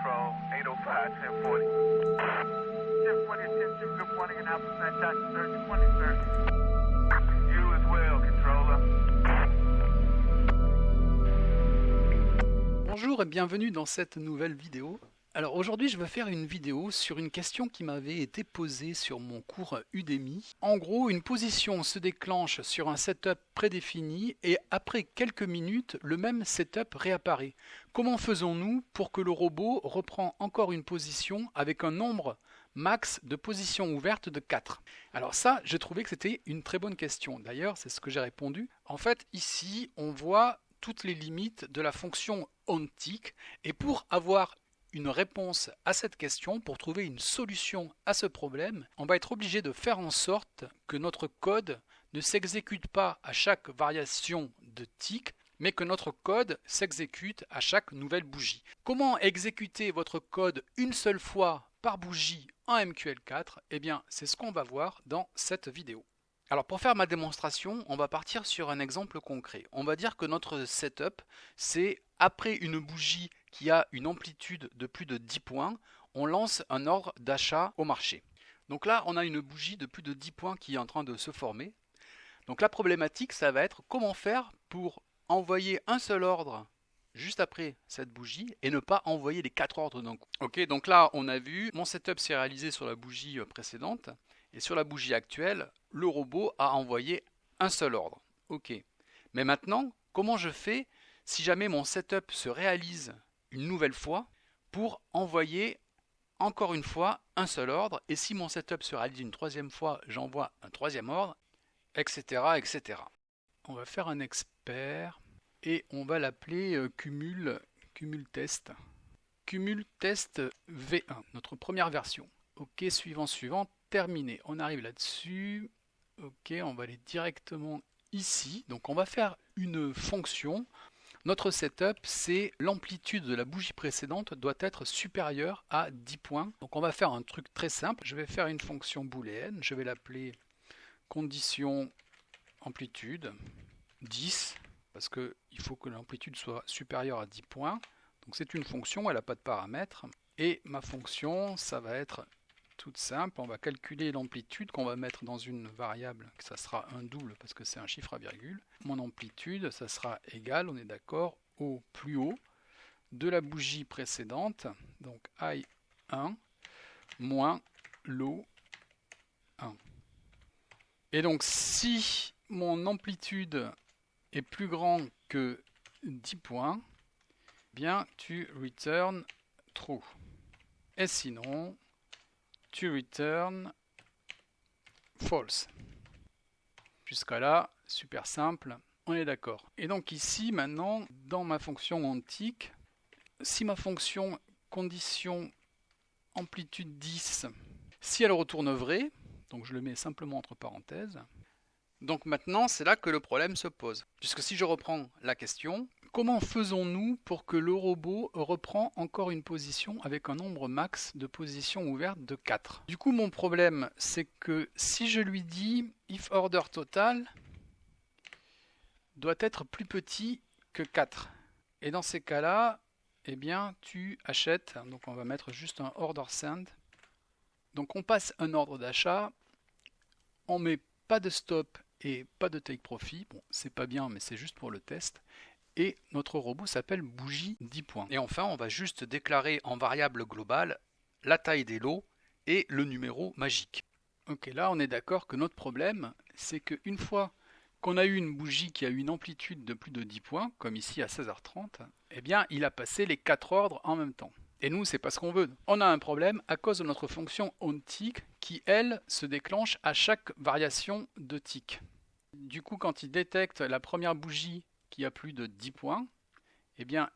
Control, 805, 1040. 1040, attention, good morning, and Alpha Snapshot, sir, 20, sir. You as well, Controller. Bonjour et bienvenue dans cette nouvelle vidéo. Alors aujourd'hui je vais faire une vidéo sur une question qui m'avait été posée sur mon cours Udemy. En gros, une position se déclenche sur un setup prédéfini et après quelques minutes, le même setup réapparaît. Comment faisons-nous pour que le robot reprend encore une position avec un nombre max de positions ouvertes de 4? Alors ça, j'ai trouvé que c'était une très bonne question. D'ailleurs, c'est ce que j'ai répondu. En fait, ici, on voit toutes les limites de la fonction onTick et pour avoir une réponse à cette question, pour trouver une solution à ce problème, on va être obligé de faire en sorte que notre code ne s'exécute pas à chaque variation de tick, mais que notre code s'exécute à chaque nouvelle bougie. Comment exécuter votre code une seule fois par bougie en MQL4? Eh bien, c'est ce qu'on va voir dans cette vidéo. Alors pour faire ma démonstration, on va partir sur un exemple concret. On va dire que notre setup, c'est après une bougie qui a une amplitude de plus de 10 points, on lance un ordre d'achat au marché. Donc là, on a une bougie de plus de 10 points qui est en train de se former. Donc la problématique, ça va être comment faire pour envoyer un seul ordre juste après cette bougie et ne pas envoyer les 4 ordres d'un coup. Ok, donc là, on a vu, mon setup s'est réalisé sur la bougie précédente. Et sur la bougie actuelle, le robot a envoyé un seul ordre. Ok. Mais maintenant, comment je fais si jamais mon setup se réalise une nouvelle fois pour envoyer encore une fois un seul ordre? Et si mon setup se réalise une troisième fois, j'envoie un troisième ordre, etc., etc. On va faire un expert et on va l'appeler cumul test. Cumul test V1, notre première version. Ok, suivant, terminé. On arrive là-dessus. Ok, on va aller directement ici. Donc on va faire une fonction. Notre setup, c'est l'amplitude de la bougie précédente doit être supérieure à 10 points. Donc on va faire un truc très simple. Je vais faire une fonction booléenne. Je vais l'appeler condition amplitude 10 parce qu'il faut que l'amplitude soit supérieure à 10 points. Donc c'est une fonction, elle n'a pas de paramètres. Et ma fonction, ça va être toute simple, on va calculer l'amplitude qu'on va mettre dans une variable, ça sera un double parce que c'est un chiffre à virgule. Mon amplitude, ça sera égal, on est d'accord, au plus haut de la bougie précédente, donc I1 moins low 1. Et donc si mon amplitude est plus grand que 10 points, bien tu return true. Et sinon, tu return false. Jusqu'à là, super simple, on est d'accord. Et donc ici, maintenant, dans ma fonction onTick, si ma fonction condition amplitude 10, si elle retourne vrai, donc je le mets simplement entre parenthèses, donc maintenant, c'est là que le problème se pose. Puisque si je reprends la question, comment faisons-nous pour que le robot reprend encore une position avec un nombre max de positions ouvertes de 4? Du coup, mon problème, c'est que si je lui dis if order total doit être plus petit que 4. Et dans ces cas-là, eh bien, tu achètes. Donc on va mettre juste un order send. Donc on passe un ordre d'achat. On met pas de stop et pas de take profit. Bon, c'est pas bien, mais c'est juste pour le test. Et notre robot s'appelle bougie 10 points. Et enfin, on va juste déclarer en variable globale la taille des lots et le numéro magique. Ok, là on est d'accord que notre problème, c'est qu'une fois qu'on a eu une bougie qui a eu une amplitude de plus de 10 points, comme ici à 16h30, eh bien il a passé les 4 ordres en même temps. Et nous, c'est pas ce qu'on veut. On a un problème à cause de notre fonction onTick qui, elle, se déclenche à chaque variation de tick. Du coup, quand il détecte la première bougie qui a plus de 10 points, eh bien,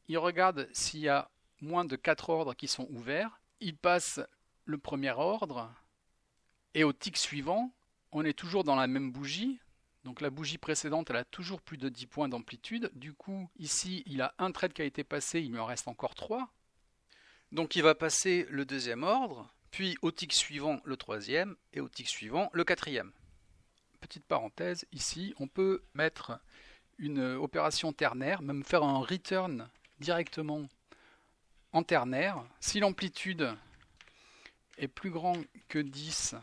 il regarde s'il y a moins de 4 ordres qui sont ouverts, il passe le premier ordre, et au tick suivant, on est toujours dans la même bougie, donc la bougie précédente, elle a toujours plus de 10 points d'amplitude, du coup, ici, il a un trade qui a été passé, il lui en reste encore 3, donc il va passer le deuxième ordre, puis au tick suivant le troisième, et au tick suivant le quatrième. Petite parenthèse, ici, on peut mettre une opération ternaire, même faire un return directement en ternaire. Si l'amplitude est plus grand que 10,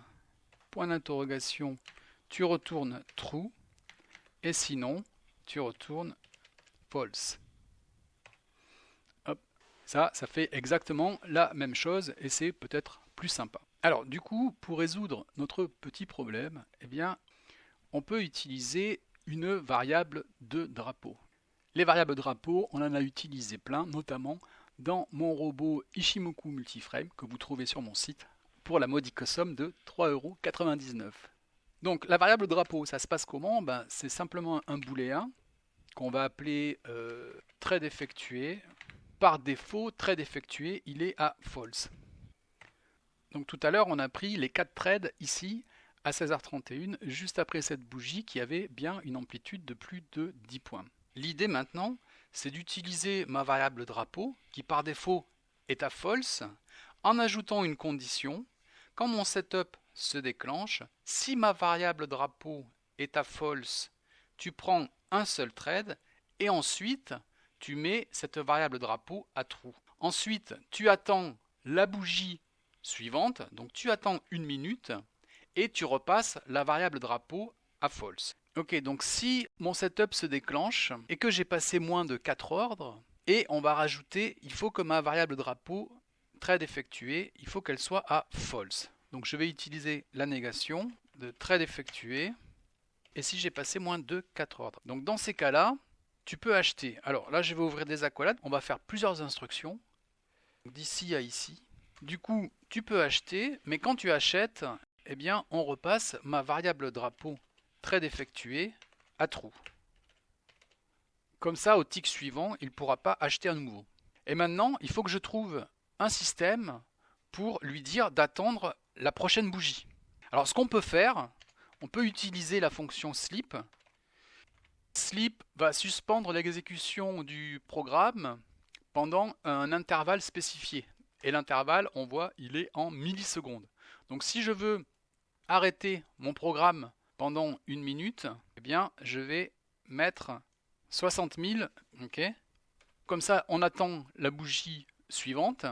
point d'interrogation, tu retournes true, et sinon, tu retournes false. Hop. Ça fait exactement la même chose, et c'est peut-être plus sympa. Alors, du coup, pour résoudre notre petit problème, eh bien, on peut utiliser une variable de drapeau. Les variables drapeau, on en a utilisé plein, notamment dans mon robot Ishimoku Multiframe, que vous trouvez sur mon site, pour la modique somme de 3,99 €. Donc la variable drapeau, ça se passe comment? C'est simplement un booléen qu'on va appeler thread effectué. Par défaut, thread effectué, il est à false. Donc tout à l'heure, on a pris les 4 threads ici à 16h31, juste après cette bougie qui avait bien une amplitude de plus de 10 points. L'idée maintenant, c'est d'utiliser ma variable drapeau, qui par défaut est à false, en ajoutant une condition. Quand mon setup se déclenche, si ma variable drapeau est à false, tu prends un seul thread et ensuite tu mets cette variable drapeau à true. Ensuite, tu attends la bougie suivante, donc tu attends 1 minute et tu repasses la variable drapeau à false. Ok, donc si mon setup se déclenche et que j'ai passé moins de 4 ordres, et on va rajouter, il faut que ma variable drapeau thread effectué, il faut qu'elle soit à false. Donc je vais utiliser la négation de thread effectué, et si j'ai passé moins de 4 ordres. Donc dans ces cas-là, tu peux acheter. Alors là, je vais ouvrir des accolades, on va faire plusieurs instructions, d'ici à ici. Du coup, tu peux acheter, mais quand tu achètes, eh bien, on repasse ma variable drapeau thread effectué à true. Comme ça, au tick suivant, il ne pourra pas acheter à nouveau. Et maintenant, il faut que je trouve un système pour lui dire d'attendre la prochaine bougie. Alors ce qu'on peut faire, on peut utiliser la fonction sleep. Sleep va suspendre l'exécution du programme pendant un intervalle spécifié. Et l'intervalle, on voit, il est en millisecondes. Donc si je veux arrêter mon programme pendant 1 minute, eh bien je vais mettre 60 000, ok. Comme ça, on attend la bougie suivante.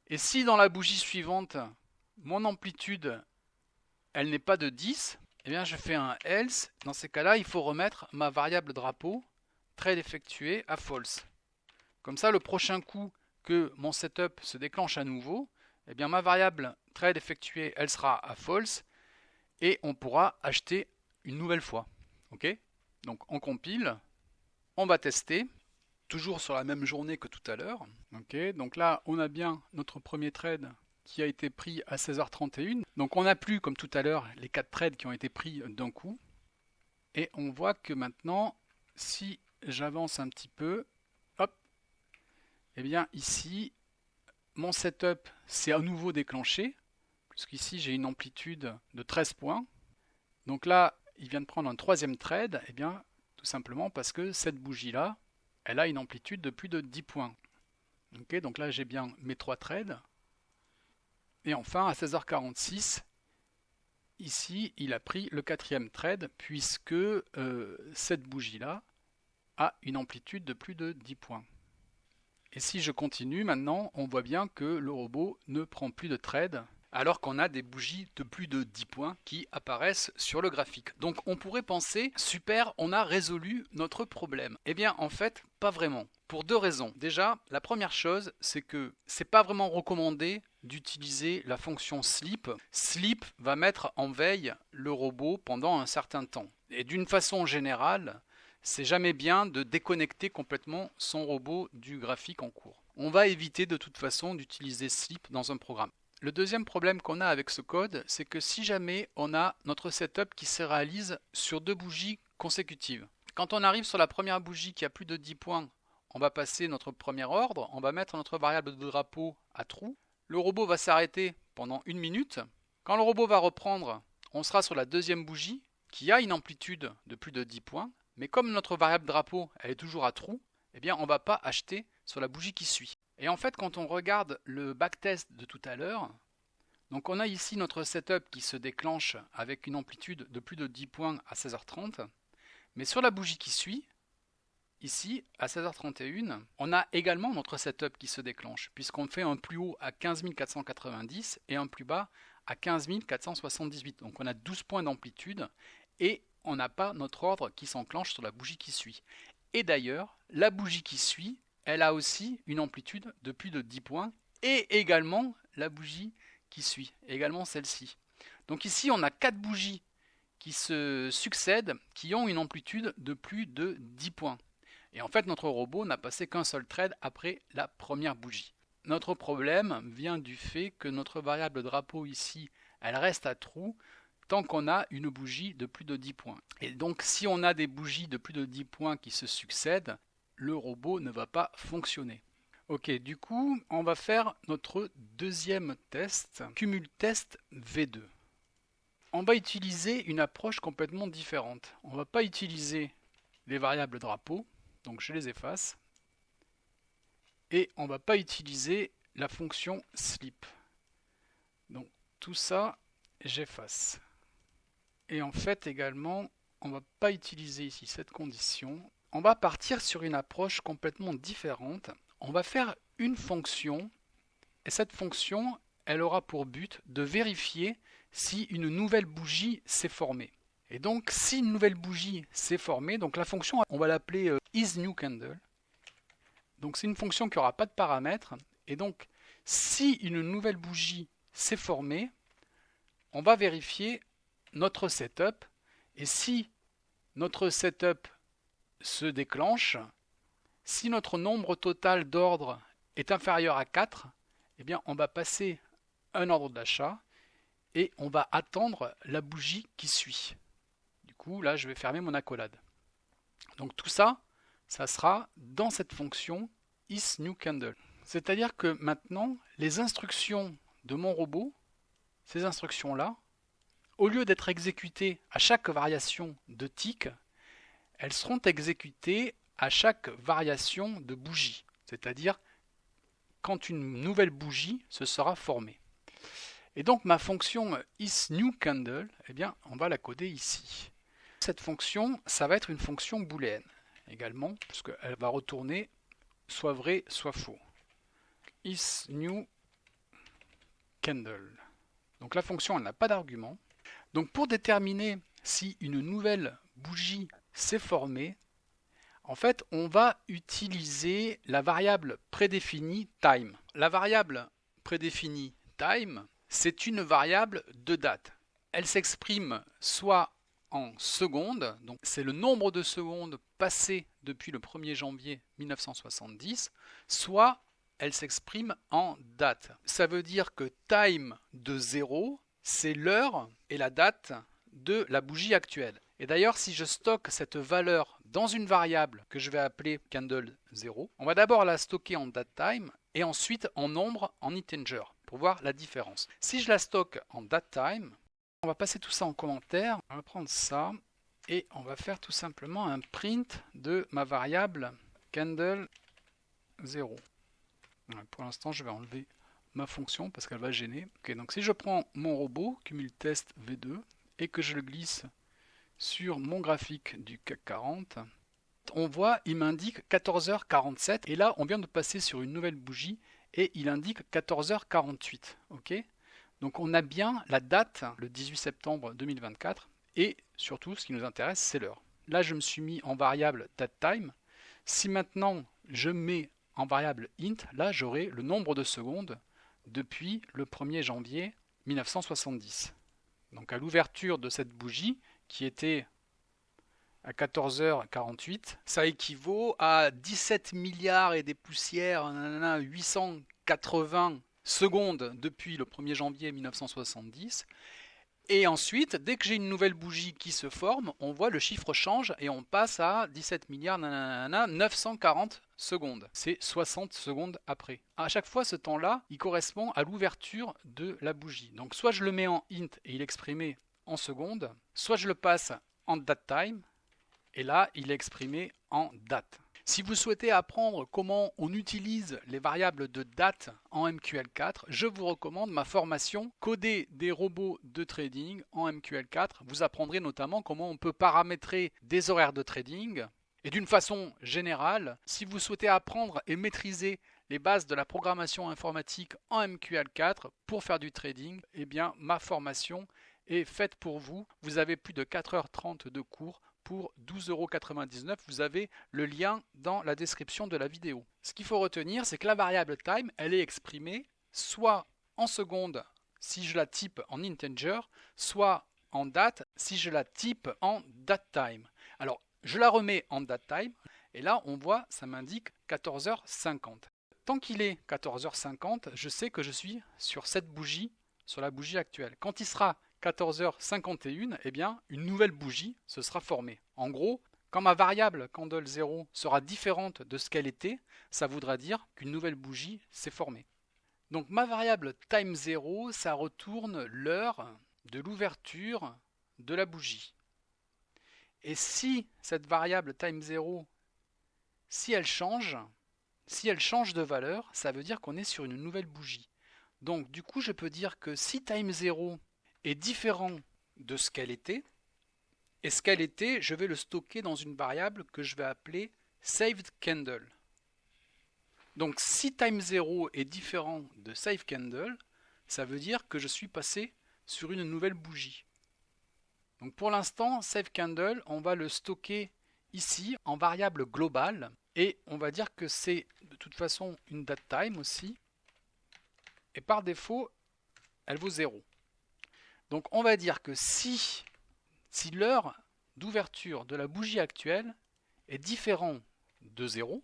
Et si dans la bougie suivante, mon amplitude, elle n'est pas de 10, eh bien je fais un else. Dans ces cas-là, il faut remettre ma variable drapeau thread effectué à false. Comme ça, le prochain coup que mon setup se déclenche à nouveau, eh bien ma variable thread effectué, elle sera à false et on pourra acheter une nouvelle fois. Ok? Donc on compile, on va tester. Toujours sur la même journée que tout à l'heure. Okay, donc là, on a bien notre premier trade qui a été pris à 16h31. Donc on n'a plus, comme tout à l'heure, les 4 trades qui ont été pris d'un coup. Et on voit que maintenant, si j'avance un petit peu, hop, et bien ici, mon setup s'est à nouveau déclenché, puisqu'ici j'ai une amplitude de 13 points. Donc là, il vient de prendre un 3e trade, et bien tout simplement parce que cette bougie-là, elle a une amplitude de plus de 10 points. Okay, donc là, j'ai bien mes 3 trades. Et enfin, à 16h46, ici, il a pris le 4e trade, puisque cette bougie-là a une amplitude de plus de 10 points. Et si je continue, maintenant, on voit bien que le robot ne prend plus de trade, alors qu'on a des bougies de plus de 10 points qui apparaissent sur le graphique. Donc on pourrait penser, super, on a résolu notre problème. Eh bien en fait, pas vraiment. Pour 2 raisons. Déjà, la première chose, c'est que c'est pas vraiment recommandé d'utiliser la fonction sleep. Sleep va mettre en veille le robot pendant un certain temps. Et d'une façon générale, c'est jamais bien de déconnecter complètement son robot du graphique en cours. On va éviter de toute façon d'utiliser sleep dans un programme. Le deuxième problème qu'on a avec ce code, c'est que si jamais on a notre setup qui se réalise sur 2 bougies consécutives. Quand on arrive sur la première bougie qui a plus de 10 points, on va passer notre premier ordre, on va mettre notre variable de drapeau à true. Le robot va s'arrêter pendant 1 minute. Quand le robot va reprendre, on sera sur la 2e bougie qui a une amplitude de plus de 10 points. Mais comme notre variable drapeau elle est toujours à true, eh bien on ne va pas acheter sur la bougie qui suit. Et en fait, quand on regarde le backtest de tout à l'heure, donc on a ici notre setup qui se déclenche avec une amplitude de plus de 10 points à 16h30, mais sur la bougie qui suit, ici, à 16h31, on a également notre setup qui se déclenche, puisqu'on fait un plus haut à 15 490 et un plus bas à 15 478. Donc on a 12 points d'amplitude et on n'a pas notre ordre qui s'enclenche sur la bougie qui suit. Et d'ailleurs, la bougie qui suit, elle a aussi une amplitude de plus de 10 points et également la bougie qui suit, également celle-ci. Donc ici, on a 4 bougies qui se succèdent, qui ont une amplitude de plus de 10 points. Et en fait, notre robot n'a passé qu'un seul thread après la première bougie. Notre problème vient du fait que notre variable drapeau ici, elle reste à true tant qu'on a une bougie de plus de 10 points. Et donc, si on a des bougies de plus de 10 points qui se succèdent, le robot ne va pas fonctionner. Ok, du coup, on va faire notre deuxième test, Cumul Test V2. On va utiliser une approche complètement différente. On ne va pas utiliser les variables drapeau, donc je les efface. Et on ne va pas utiliser la fonction sleep. Donc tout ça, j'efface. Et en fait également, on ne va pas utiliser ici cette condition. On va partir sur une approche complètement différente. On va faire une fonction, et cette fonction, elle aura pour but de vérifier si une nouvelle bougie s'est formée. Et donc, si une nouvelle bougie s'est formée, donc la fonction, on va l'appeler isNewCandle. Donc, c'est une fonction qui n'aura pas de paramètres. Et donc, si une nouvelle bougie s'est formée, on va vérifier notre setup. Et si notre setup se déclenche, si notre nombre total d'ordres est inférieur à 4, eh bien, on va passer un ordre d'achat et on va attendre la bougie qui suit. Du coup, là, je vais fermer mon accolade. Donc tout ça, ça sera dans cette fonction isNewCandle. C'est-à-dire que maintenant, les instructions de mon robot, ces instructions-là, au lieu d'être exécutées à chaque variation de tick, elles seront exécutées à chaque variation de bougie, c'est-à-dire quand une nouvelle bougie se sera formée. Et donc ma fonction isNewCandle, eh bien, on va la coder ici. Cette fonction, ça va être une fonction booléenne également, puisqu'elle va retourner soit vrai, soit faux. isNewCandle. Donc la fonction, elle n'a pas d'argument. Donc pour déterminer si une nouvelle bougie s'est formée, en fait, on va utiliser la variable prédéfinie time. La variable prédéfinie time, c'est une variable de date. Elle s'exprime soit en secondes, donc c'est le nombre de secondes passées depuis le 1er janvier 1970, soit elle s'exprime en date. Ça veut dire que time de 0, c'est l'heure et la date de la bougie actuelle. Et d'ailleurs, si je stocke cette valeur dans une variable que je vais appeler candle 0, on va d'abord la stocker en datetime et ensuite en nombre en integer pour voir la différence. Si je la stocke en datetime, on va passer tout ça en commentaire. On va prendre ça et on va faire tout simplement un print de ma variable candle 0. Pour l'instant, je vais enlever ma fonction parce qu'elle va gêner. Ok, donc si je prends mon robot, Cumul Test V2, et que je le glisse sur mon graphique du CAC 40, on voit, il m'indique 14h47, et là on vient de passer sur une nouvelle bougie et il indique 14h48. Ok, donc on a bien la date, le 18 septembre 2024, et surtout ce qui nous intéresse, c'est l'heure. Là je me suis mis en variable datetime. Si maintenant je mets en variable int, là j'aurai le nombre de secondes depuis le 1er janvier 1970. Donc à l'ouverture de cette bougie, qui était à 14h48, ça équivaut à 17 milliards et des poussières, 880 secondes depuis le 1er janvier 1970. Et ensuite, dès que j'ai une nouvelle bougie qui se forme, on voit le chiffre change et on passe à 17 milliards 940 secondes. C'est 60 secondes après. À chaque fois, ce temps-là, il correspond à l'ouverture de la bougie. Donc soit je le mets en int et il est exprimé en secondes, soit je le passe en datetime et là, il est exprimé en date. Si vous souhaitez apprendre comment on utilise les variables de date en MQL4, je vous recommande ma formation Coder des robots de trading en MQL4. Vous apprendrez notamment comment on peut paramétrer des horaires de trading, Et d'une façon générale, si vous souhaitez apprendre et maîtriser les bases de la programmation informatique en MQL4 pour faire du trading, eh bien ma formation est faite pour vous. Vous avez plus de 4h30 de cours pour 12,99 €. Vous avez le lien dans la description de la vidéo. Ce qu'il faut retenir, c'est que la variable time, elle est exprimée soit en secondes si je la type en integer, soit en date si je la type en datetime. Alors, je la remets en datetime et là, on voit, ça m'indique 14h50. Tant qu'il est 14h50, je sais que je suis sur cette bougie, sur la bougie actuelle. Quand il sera 14h51, eh bien, une nouvelle bougie se sera formée. En gros, quand ma variable candle 0 sera différente de ce qu'elle était, ça voudra dire qu'une nouvelle bougie s'est formée. Donc ma variable time 0, ça retourne l'heure de l'ouverture de la bougie. Et si cette variable time 0, si elle change de valeur, ça veut dire qu'on est sur une nouvelle bougie. Donc du coup, je peux dire que si time 0 est différent de ce qu'elle était, et ce qu'elle était, je vais le stocker dans une variable que je vais appeler saved candle. Donc si time 0 est différent de save candle, ça veut dire que je suis passé sur une nouvelle bougie. Donc pour l'instant, save candle, on va le stocker ici en variable globale et on va dire que c'est de toute façon une date time aussi. Et par défaut, elle vaut 0. Donc on va dire que si l'heure d'ouverture de la bougie actuelle est différente de 0,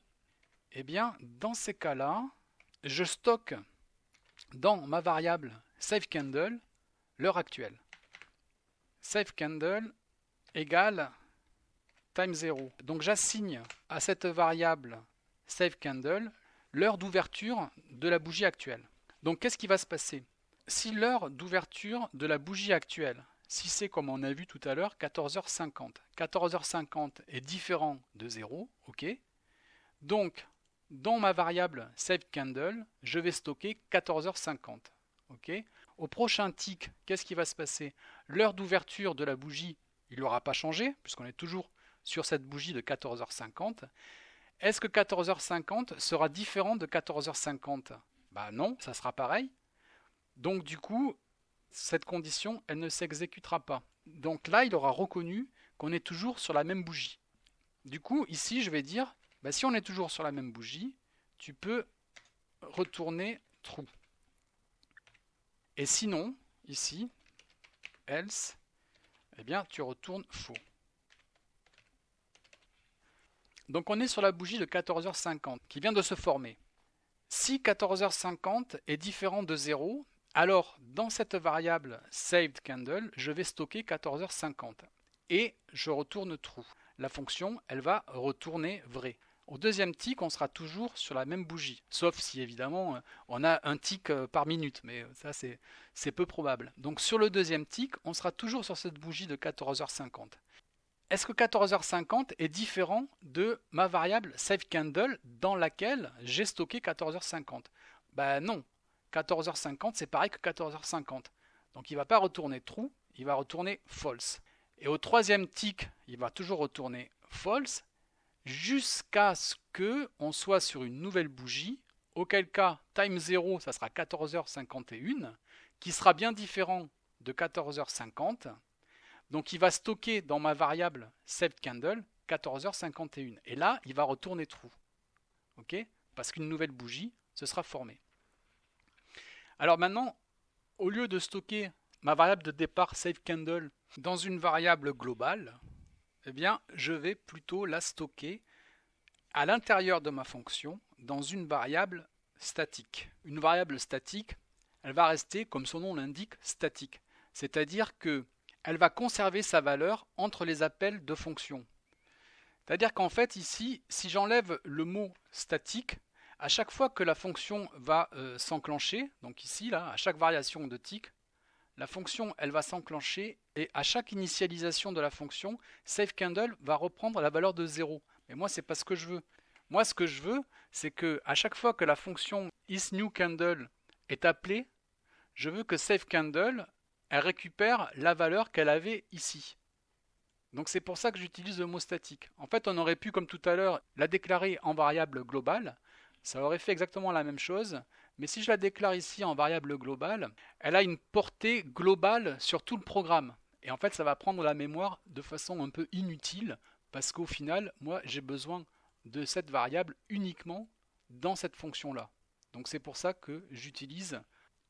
eh bien dans ces cas-là, je stocke dans ma variable saveCandle l'heure actuelle. SaveCandle égale time 0. Donc j'assigne à cette variable SaveCandle l'heure d'ouverture de la bougie actuelle. Donc qu'est-ce qui va se passer? Si l'heure d'ouverture de la bougie actuelle, si c'est comme on a vu tout à l'heure 14h50, 14h50 est différent de 0, ok. Donc dans ma variable SaveCandle, je vais stocker 14h50, ok. Au prochain tick, qu'est-ce qui va se passer? L'heure d'ouverture de la bougie, il n'aura pas changé, puisqu'on est toujours sur cette bougie de 14h50. Est-ce que 14h50 sera différent de 14h50? Bah non, ça sera pareil. Donc du coup, cette condition, elle ne s'exécutera pas. Donc là, il aura reconnu qu'on est toujours sur la même bougie. Du coup, ici, je vais dire, bah, si on est toujours sur la même bougie, tu peux retourner true. Et sinon, ici, else, eh bien, tu retournes faux. Donc on est sur la bougie de 14h50 qui vient de se former. Si 14h50 est différent de 0, alors dans cette variable SavedCandle, je vais stocker 14h50 et je retourne true. La fonction, elle va retourner vrai. Au deuxième tick, on sera toujours sur la même bougie, sauf si évidemment on a un tick par minute, mais ça c'est peu probable. Donc sur le deuxième tick, on sera toujours sur cette bougie de 14h50. Est-ce que 14h50 est différent de ma variable SaveCandle dans laquelle j'ai stocké 14h50? Ben non, 14h50 c'est pareil que 14h50. Donc il ne va pas retourner true, il va retourner false. Et au troisième tick, il va toujours retourner false jusqu'à ce qu'on soit sur une nouvelle bougie, auquel cas time 0 ça sera 14h51, qui sera bien différent de 14h50. Donc il va stocker dans ma variable SavedCandle 14h51. Et là, il va retourner true. Ok? Parce qu'une nouvelle bougie se sera formée. Alors maintenant, au lieu de stocker ma variable de départ SaveCandle dans une variable globale, eh bien, je vais plutôt la stocker à l'intérieur de ma fonction dans une variable statique. Une variable statique, elle va rester, comme son nom l'indique, statique. C'est-à-dire que elle va conserver sa valeur entre les appels de fonction. C'est-à-dire qu'en fait ici, si j'enlève le mot statique, à chaque fois que la fonction va s'enclencher, donc ici, là, à chaque variation de tick, la fonction elle va s'enclencher et à chaque initialisation de la fonction, SaveCandle va reprendre la valeur de 0. Mais moi, c'est pas ce que je veux. Moi, ce que je veux, c'est que à chaque fois que la fonction isNewCandle est appelée, je veux que SaveCandle elle récupère la valeur qu'elle avait ici. Donc c'est pour ça que j'utilise le mot statique. En fait, on aurait pu, comme tout à l'heure, la déclarer en variable globale. Ça aurait fait exactement la même chose. Mais si je la déclare ici en variable globale, elle a une portée globale sur tout le programme. Et en fait, ça va prendre la mémoire de façon un peu inutile, parce qu'au final, moi, j'ai besoin de cette variable uniquement dans cette fonction-là. Donc c'est pour ça que j'utilise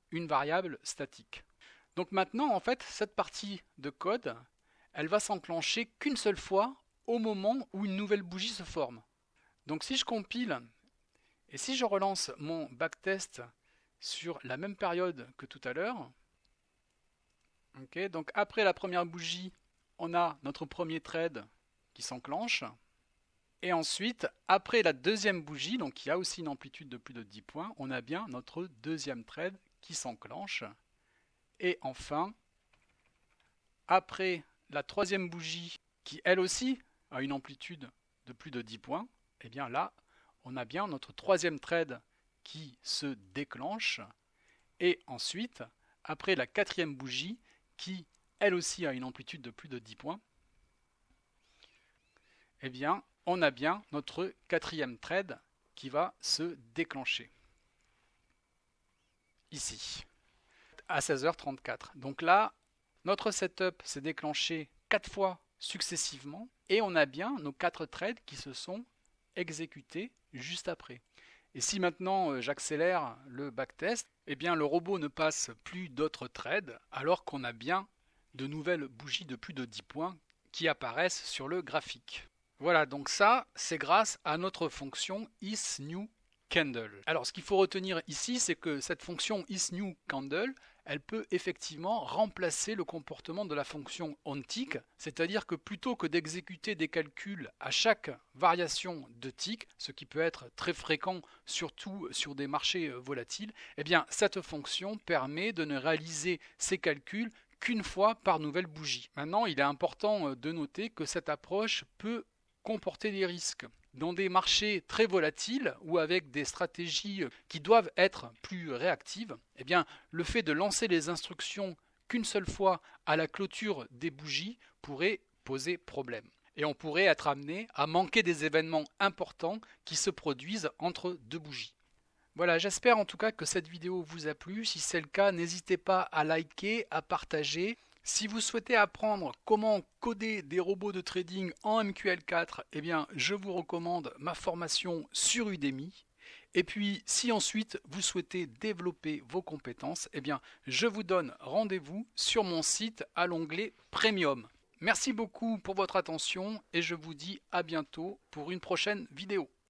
une variable statique. Donc maintenant, en fait, cette partie de code, elle va s'enclencher qu'une seule fois au moment où une nouvelle bougie se forme. Donc si je compile et si je relance mon backtest sur la même période que tout à l'heure, donc après la première bougie, on a notre premier thread qui s'enclenche. Et ensuite, après la deuxième bougie, donc qui a aussi une amplitude de plus de 10 points, on a bien notre deuxième thread qui s'enclenche. Et enfin, après la troisième bougie, qui elle aussi a une amplitude de plus de 10 points, et bien là, on a bien notre troisième thread qui se déclenche. Et ensuite, après la quatrième bougie, qui elle aussi a une amplitude de plus de 10 points, eh bien, on a bien notre quatrième thread qui va se déclencher. Ici, à 16h34. Donc là, notre setup s'est déclenché 4 fois successivement et on a bien nos 4 threads qui se sont exécutés juste après. Et si maintenant j'accélère le backtest, eh bien le robot ne passe plus d'autres threads alors qu'on a bien de nouvelles bougies de plus de 10 points qui apparaissent sur le graphique. Voilà, donc ça, c'est grâce à notre fonction isNewCandle. Alors, ce qu'il faut retenir ici, c'est que cette fonction isNewCandle, elle peut effectivement remplacer le comportement de la fonction onTick, c'est-à-dire que plutôt que d'exécuter des calculs à chaque variation de tick, ce qui peut être très fréquent, surtout sur des marchés volatiles, eh bien, cette fonction permet de ne réaliser ces calculs qu'une fois par nouvelle bougie. Maintenant, il est important de noter que cette approche peut comporter des risques. Dans des marchés très volatiles ou avec des stratégies qui doivent être plus réactives, eh bien, le fait de lancer les instructions qu'une seule fois à la clôture des bougies pourrait poser problème. Et on pourrait être amené à manquer des événements importants qui se produisent entre deux bougies. Voilà, j'espère en tout cas que cette vidéo vous a plu. Si c'est le cas, n'hésitez pas à liker, à partager. Si vous souhaitez apprendre comment coder des robots de trading en MQL4, eh bien, je vous recommande ma formation sur Udemy. Et puis, si ensuite vous souhaitez développer vos compétences, eh bien, je vous donne rendez-vous sur mon site à l'onglet Premium. Merci beaucoup pour votre attention et je vous dis à bientôt pour une prochaine vidéo.